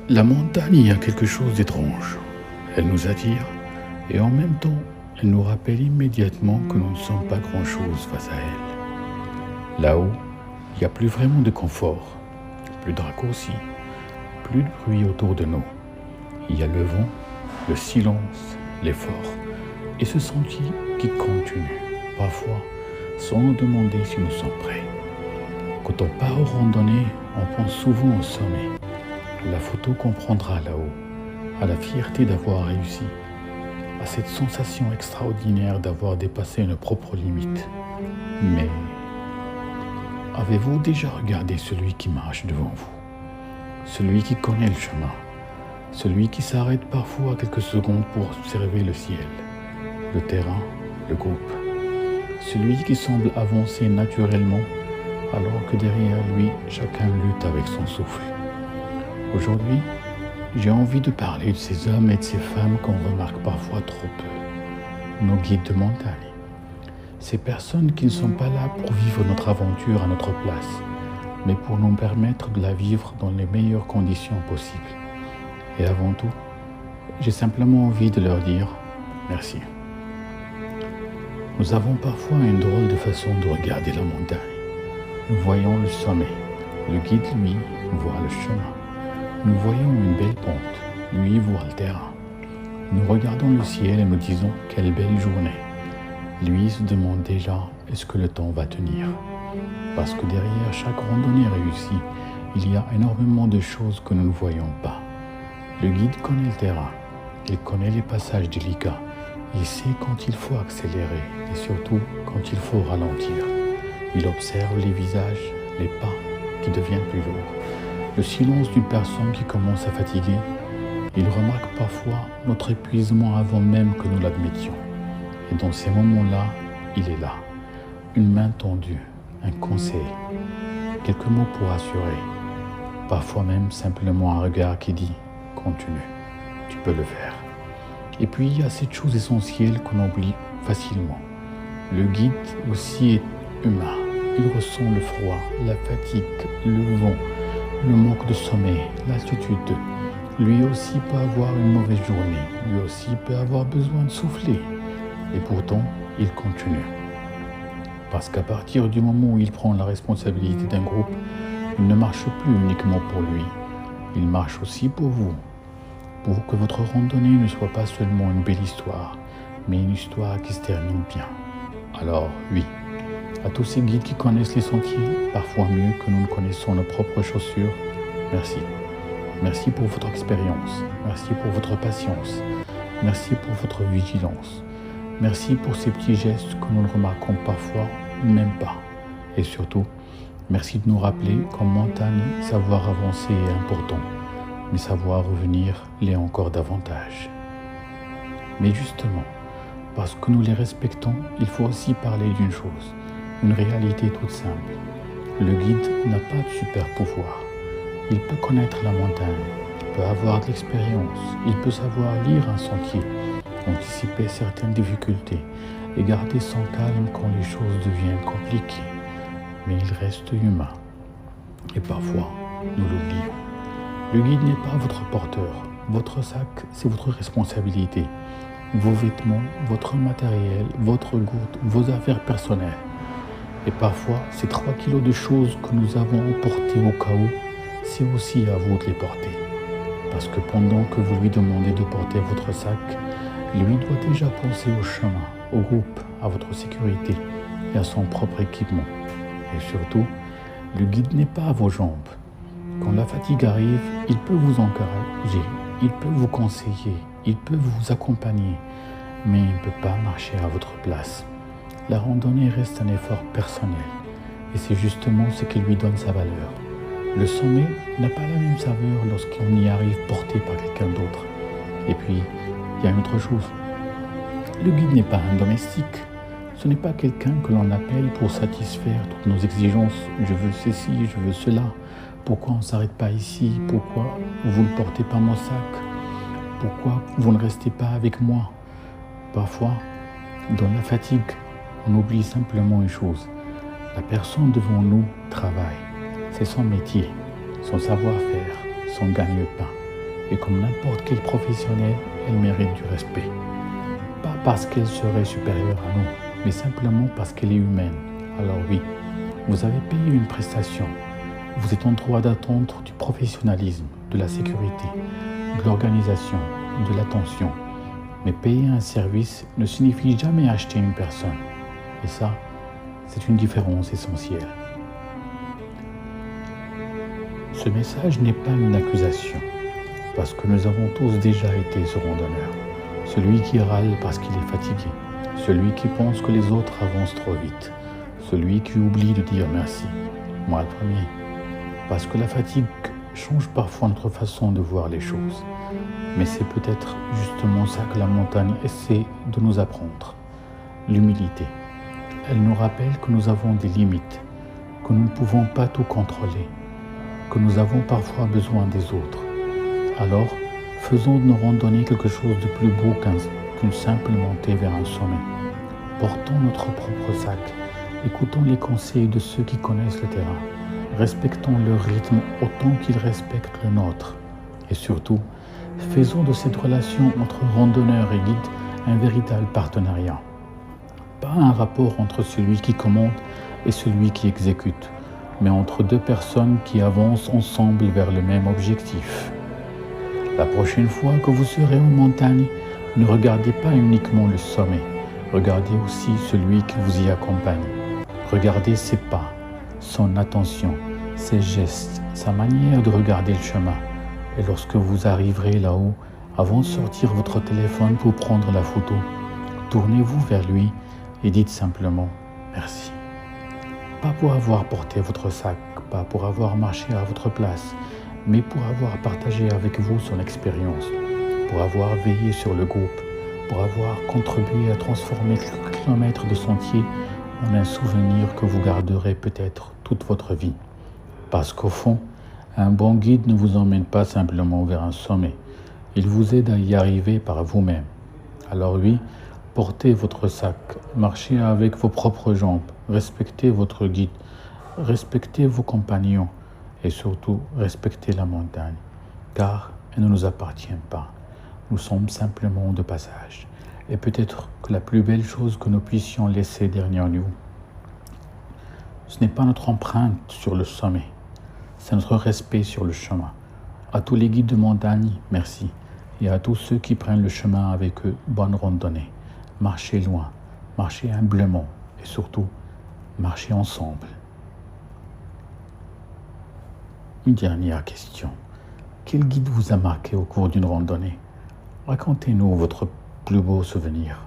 La montagne, il y a quelque chose d'étrange. Elle nous attire et en même temps, elle nous rappelle immédiatement que nous ne sommes pas grand-chose face à elle. Là-haut, il n'y a plus vraiment de confort, plus de raccourcis, plus de bruit autour de nous. Il y a le vent, le silence, l'effort et ce sentier qui continue, parfois sans nous demander si nous sommes prêts. Quand on part aux randonnées, on pense souvent au sommet, à la photo qu'on prendra là-haut, à la fierté d'avoir réussi, à cette sensation extraordinaire d'avoir dépassé nos propres limites. Mais avez-vous déjà regardé celui qui marche devant vous? Celui qui connaît le chemin, celui qui s'arrête parfois quelques secondes pour observer le ciel, le terrain, le groupe, celui qui semble avancer naturellement alors que derrière lui, chacun lutte avec son souffle. Aujourd'hui, j'ai envie de parler de ces hommes et de ces femmes qu'on remarque parfois trop peu, nos guides de montagne. Ces personnes qui ne sont pas là pour vivre notre aventure à notre place, mais pour nous permettre de la vivre dans les meilleures conditions possibles. Et avant tout, j'ai simplement envie de leur dire merci. Nous avons parfois une drôle de façon de regarder la montagne. Nous voyons le sommet, le guide, lui, voit le chemin. Nous voyons une belle pente, lui voit le terrain. Nous regardons le ciel et nous disons quelle belle journée. Lui se demande déjà est-ce que le temps va tenir. Parce que derrière chaque randonnée réussie, il y a énormément de choses que nous ne voyons pas. Le guide connaît le terrain, il connaît les passages délicats, il sait quand il faut accélérer et surtout quand il faut ralentir. Il observe les visages, les pas qui deviennent plus lourds, le silence d'une personne qui commence à fatiguer. Il remarque parfois notre épuisement avant même que nous l'admettions. Et dans ces moments-là, il est là, une main tendue, un conseil, quelques mots pour assurer, parfois même simplement un regard qui dit « Continue, tu peux le faire ». Et puis il y a cette chose essentielle qu'on oublie facilement. Le guide aussi est humain. Il ressent le froid, la fatigue, le vent, le manque de sommeil, l'altitude. Lui aussi peut avoir une mauvaise journée. Lui aussi peut avoir besoin de souffler. Et pourtant, il continue. Parce qu'à partir du moment où il prend la responsabilité d'un groupe, il ne marche plus uniquement pour lui. Il marche aussi pour vous. Pour que votre randonnée ne soit pas seulement une belle histoire, mais une histoire qui se termine bien. Alors, oui, à tous ces guides qui connaissent les sentiers, parfois mieux que nous ne connaissons nos propres chaussures, merci. Merci pour votre expérience. Merci pour votre patience. Merci pour votre vigilance. Merci pour ces petits gestes que nous ne remarquons parfois même pas. Et surtout, merci de nous rappeler qu'en montagne, savoir avancer est important, mais savoir revenir l'est encore davantage. Mais justement, parce que nous les respectons, il faut aussi parler d'une chose, une réalité toute simple. Le guide n'a pas de super pouvoir. Il peut connaître la montagne, il peut avoir de l'expérience, il peut savoir lire un sentier, anticiper certaines difficultés et garder son calme quand les choses deviennent compliquées. Mais il reste humain. Et parfois, nous l'oublions. Le guide n'est pas votre porteur. Votre sac, c'est votre responsabilité. Vos vêtements, votre matériel, votre goutte, vos affaires personnelles. Et parfois, ces 3 kilos de choses que nous avons emportées au cas où, c'est aussi à vous de les porter. Parce que pendant que vous lui demandez de porter votre sac, lui doit déjà penser au chemin, au groupe, à votre sécurité et à son propre équipement. Et surtout, le guide n'est pas à vos jambes. Quand la fatigue arrive, il peut vous encourager, il peut vous conseiller, il peut vous accompagner, mais il ne peut pas marcher à votre place. La randonnée reste un effort personnel et c'est justement ce qui lui donne sa valeur. Le sommet n'a pas la même saveur lorsqu'on y arrive porté par quelqu'un d'autre. Et puis, il y a une autre chose. Le guide n'est pas un domestique. Ce n'est pas quelqu'un que l'on appelle pour satisfaire toutes nos exigences. Je veux ceci, je veux cela. Pourquoi on ne s'arrête pas ici? Pourquoi vous ne portez pas mon sac? Pourquoi vous ne restez pas avec moi? Parfois, dans la fatigue, on oublie simplement une chose. La personne devant nous travaille. C'est son métier, son savoir-faire, son gagne-pain. Et comme n'importe quel professionnel, elle mérite du respect. Pas parce qu'elle serait supérieure à nous, mais simplement parce qu'elle est humaine. Alors oui, vous avez payé une prestation. Vous êtes en droit d'attendre du professionnalisme, de la sécurité, de l'organisation, de l'attention. Mais payer un service ne signifie jamais acheter une personne. Et ça, c'est une différence essentielle. Ce message n'est pas une accusation, parce que nous avons tous déjà été ce randonneur. Celui qui râle parce qu'il est fatigué, celui qui pense que les autres avancent trop vite, celui qui oublie de dire merci. Moi le premier, parce que la fatigue change parfois notre façon de voir les choses. Mais c'est peut-être justement ça que la montagne essaie de nous apprendre. L'humilité. Elle nous rappelle que nous avons des limites, que nous ne pouvons pas tout contrôler, que nous avons parfois besoin des autres. Alors, faisons de nos randonnées quelque chose de plus beau qu'une simple montée vers un sommet. Portons notre propre sac, écoutons les conseils de ceux qui connaissent le terrain, respectons leur rythme autant qu'ils respectent le nôtre. Et surtout, faisons de cette relation entre randonneur et guide un véritable partenariat. Pas un rapport entre celui qui commande et celui qui exécute, mais entre deux personnes qui avancent ensemble vers le même objectif. La prochaine fois que vous serez en montagne, ne regardez pas uniquement le sommet, regardez aussi celui qui vous y accompagne. Regardez ses pas, son attention, ses gestes, sa manière de regarder le chemin. Et lorsque vous arriverez là-haut, avant de sortir votre téléphone pour prendre la photo, tournez-vous vers lui et dites simplement merci. Pas pour avoir porté votre sac, pas pour avoir marché à votre place, mais pour avoir partagé avec vous son expérience, pour avoir veillé sur le groupe, pour avoir contribué à transformer quelques kilomètres de sentier en un souvenir que vous garderez peut-être toute votre vie. Parce qu'au fond, un bon guide ne vous emmène pas simplement vers un sommet, il vous aide à y arriver par vous-même. Alors oui, portez votre sac, marchez avec vos propres jambes, respectez votre guide, respectez vos compagnons et surtout respectez la montagne, car elle ne nous appartient pas. Nous sommes simplement de passage. Et peut-être que la plus belle chose que nous puissions laisser derrière nous, ce n'est pas notre empreinte sur le sommet, c'est notre respect sur le chemin. À tous les guides de montagne, merci. Et à tous ceux qui prennent le chemin avec eux, bonne randonnée. Marchez loin, marchez humblement et surtout, marchez ensemble. Une dernière question. Quel guide vous a marqué au cours d'une randonnée? Racontez-nous votre plus beau souvenir.